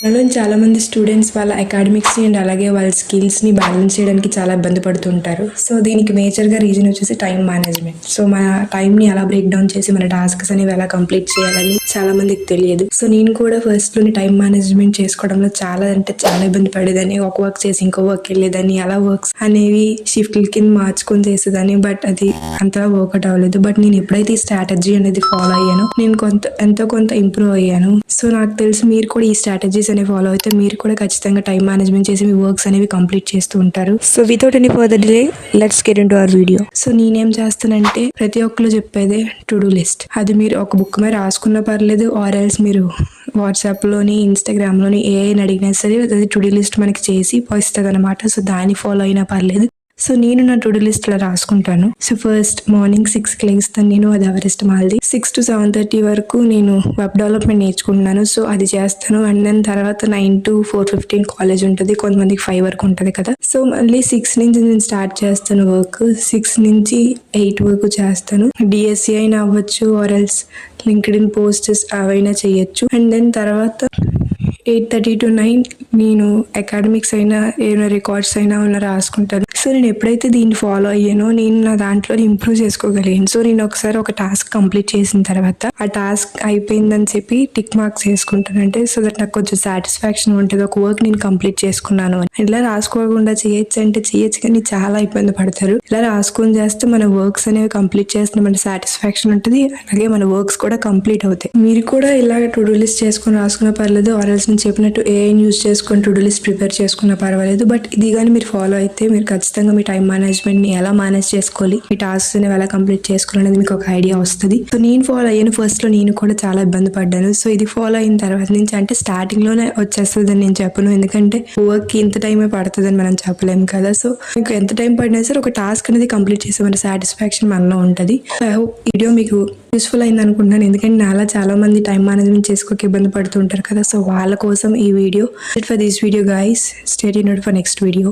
మనలో చాలా మంది స్టూడెంట్స్ వాళ్ళ అకాడమిక్స్ని అండ్ అలాగే వాళ్ళ స్కిల్స్ని బ్యాలెన్స్ చేయడానికి చాలా ఇబ్బంది పడుతుంటారు. సో దీనికి మేజర్గా రీజన్ వచ్చేసి టైం మేనేజ్మెంట్. సో మన టైంని ఎలా బ్రేక్ డౌన్ చేసి మన టాస్క్స్ అనేవి ఎలా కంప్లీట్ చేయాలని చాలా మందికి తెలియదు. సో నేను కూడా ఫస్ట్లోని టైం మేనేజ్మెంట్ చేసుకోవడంలో చాలా ఇబ్బంది పడేదాన్ని. ఒక వర్క్ చేసి ఇంకో వర్క్ వెళ్ళేదాన్ని, అలా వర్క్స్ అనేవి షిఫ్ట్ల కింద మార్చుకొని చేసేదాన్ని. బట్ అది అంతలా వర్కౌట్ అవ్వలేదు. బట్ నేను ఎప్పుడైతే ఈ స్ట్రాటజీ అనేది ఫాలో అయ్యానో నేను ఎంతో కొంత ఇంప్రూవ్ అయ్యాను. సో నాకు తెలిసి మీరు కూడా ఈ స్ట్రాటజీస్ అనేవి ఫాలో అయితే మీరు కూడా ఖచ్చితంగా టైం మేనేజ్మెంట్ చేసి మీ వర్క్స్ అనేవి కంప్లీట్ చేస్తూ ఉంటారు. So without any further delay let's get into hour video. So నేనేం చేస్తానంటే ప్రతి ఒక్కరు చెప్పేదే టు డూ లిస్ట్. అది మీరు ఒక బుక్ మీద రాసుకున్నా పర్లేదు, ఆర్ ఎల్స్ మీరు వాట్సాప్లోని ఇన్స్టాగ్రామ్లోని ఏఐని అడిగినా సరే అది టు డూ లిస్ట్ మనకి చేసి ఇస్తుంది అనమాట. సో దాన్ని ఫాలో అయినా పర్లేదు. సో నేను నా టు డూ లిస్ట్ లో రాసుకుంటాను. సో ఫస్ట్ మార్నింగ్ 6కి లేస్తాను నేను, అది ఎవరి ఇష్టం వాళ్ళది. 6 to 7:30 వరకు నేను వెబ్ డెవలప్మెంట్ నేర్చుకుంటున్నాను. సో అది చేస్తాను. అండ్ దెన్ తర్వాత 9 to 4:15 కాలేజ్ ఉంటుంది, కొంతమందికి 5 వరకు ఉంటుంది కదా. సో మళ్ళీ 6 నుంచి నేను స్టార్ట్ చేస్తాను వర్క్. 6 నుంచి 8 వరకు చేస్తాను. DSA అయినా అవ్వచ్చు, ఆర్ ఎల్స్ లింక్డ్ఇన్ పోస్టర్స్ అవైనా చేయొచ్చు. అండ్ దెన్ తర్వాత 8:30 to 9 నేను అకాడమిక్స్ అయినా ఏమైనా రికార్డ్స్ అయినా రాసుకుంటాను. సో నేను ఎప్పుడైతే దీన్ని ఫాలో అయ్యానో నేను నా దాంట్లో ఇంప్రూవ్ చేసుకోగలిగాను. సో నేను ఒకసారి ఒక టాస్క్ కంప్లీట్ చేసిన తర్వాత ఆ టాస్క్ అయిపోయిందని చెప్పి టిక్ మార్క్స్ వేసుకుంటాను. అంటే సో దట్ నాకు కొంచెం సాటిస్ఫాక్షన్ ఉంటుంది, ఒక వర్క్ నేను కంప్లీట్ చేసుకున్నాను అని. ఇలా రాసుకోకుండా చేయొచ్చు అంటే చేయొచ్చు, కానీ చాలా ఇబ్బంది పడతారు. ఇలా రాసుకొని చేస్తే మన వర్క్స్ అనేవి కంప్లీట్ చేస్తున్న మన సాటిస్ఫాక్షన్ ఉంటుంది, అలాగే మన వర్క్స్ కూడా కంప్లీట్ అవుతాయి. మీరు కూడా ఇలా టు డూ లిస్ట్ చేసుకొని రాసుకున్నా పర్లేదు, ఆర్ఎల్స్ నేను చెప్పినట్టు ఏఐని యూజ్ చేసుకొని టు డూ లిస్ట్ ప్రిపేర్ చేసుకున్నా పర్వాలేదు. బట్ ఇది కానీ మీరు ఫాలో అయితే మీరు ఖచ్చితంగా మీ టైం మేనేజ్మెంట్ ని ఎలా మేనేజ్ చేసుకోవాలి, మీ టాస్క్స్ ని ఎలా కంప్లీట్ చేసుకోవాలి అనేది మీకు ఒక ఐడియా వస్తుంది. సో నేను ఫాలో అయ్యాను. ఫస్ట్ లో నేను కూడా చాలా ఇబ్బంది పడ్డాను. సో ఇది ఫాలో అయిన తర్వాత నుంచి, అంటే స్టార్టింగ్ లోనే వచ్చేస్తుంది అని నేను చెప్పను, ఎందుకంటే వర్క్ కి ఇంత టైమే పడుతుందని మనం చెప్పలేము కదా. సో మీకు ఎంత టైం పడినా సరే ఒక టాస్క్ అనేది కంప్లీట్ చేసే మన సాటిస్ఫాక్షన్ మనలో ఉంటుంది. ఐ హోప్ వీడియో మీకు యూస్ఫుల్ అయింది అనుకుంటున్నాను, ఎందుకంటే నాలా చాలా మంది టైం మేనేజ్మెంట్ చేసుకోక ఇబ్బంది పడుతుంటారు కదా. సో వాళ్ళ కోసం ఈ video. For this video guys, stay tuned for next video.